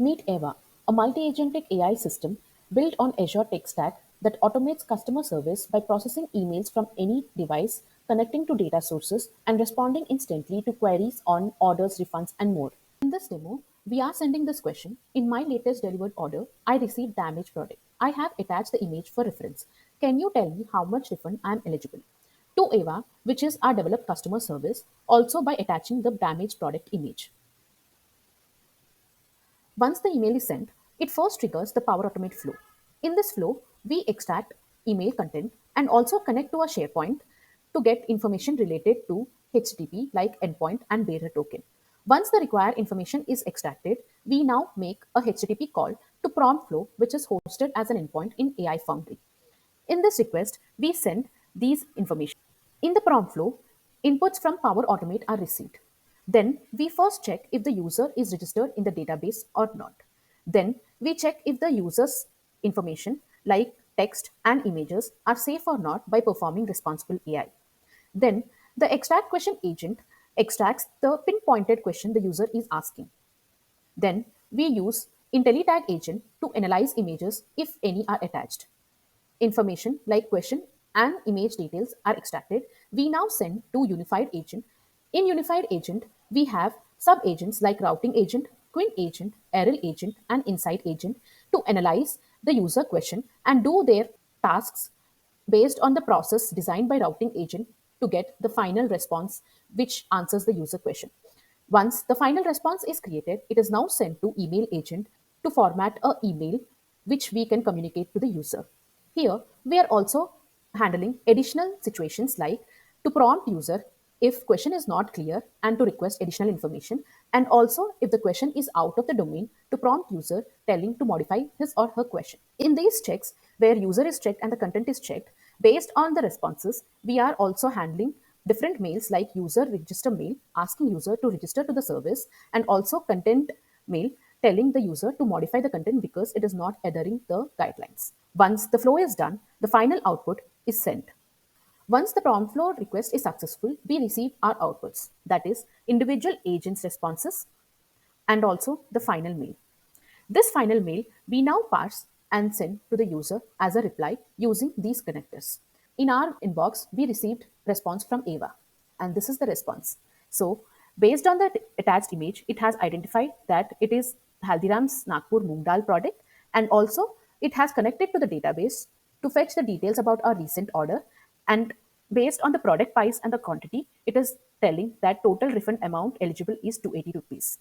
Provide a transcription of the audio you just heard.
Meet Eva, a multi-agentic AI system built on Azure Tech Stack that automates customer service by processing emails from any device, connecting to data sources, and responding instantly to queries on orders, refunds, and more. In this demo, we are sending this question. In my latest delivered order, I received damaged product. I have attached the image for reference. Can you tell me how much refund I am eligible? To Eva, which is our developed customer service, also by attaching the damaged product image. Once the email is sent, it first triggers the Power Automate flow. In this flow, we extract email content and also connect to a SharePoint to get information related to HTTP like endpoint and bearer token. Once the required information is extracted, we now make a HTTP call to prompt flow, which is hosted as an endpoint in AI Foundry. In this request, we send these information. In the prompt flow, inputs from Power Automate are received. Then we first check if the user is registered in the database or not. Then we check if the user's information like text and images are safe or not by performing responsible AI. Then the extract question agent extracts the pinpointed question the user is asking. Then we use IntelliTag agent to analyze images if any are attached. Information like question and image details are extracted. We now send to Unified Agent. In Unified Agent, we have sub-agents like Routing Agent, Queen Agent, Arrel Agent, and Insight Agent to analyze the user question and do their tasks based on the process designed by Routing Agent to get the final response which answers the user question. Once the final response is created, it is now sent to Email Agent to format a email which we can communicate to the user. Here, we are also handling additional situations like to prompt user if question is not clear and to request additional information, and also if the question is out of the domain to prompt user telling to modify his or her question. In these checks where user is checked and the content is checked, based on the responses, we are also handling different mails like user register mail asking user to register to the service, and also content mail telling the user to modify the content because it is not adhering the guidelines. Once the flow is done, the final output is sent. Once the prompt flow request is successful, we receive our outputs, that is, individual agents' responses and also the final mail. This final mail we now parse and send to the user as a reply using these connectors. In our inbox, we received response from Ava, and this is the response. So, based on the attached image, it has identified that it is Haldiram's Nagpur Moong Dal product, and also it has connected to the database to fetch the details about our recent order. And based on the product price and the quantity, it is telling that total refund amount eligible is 280 rupees.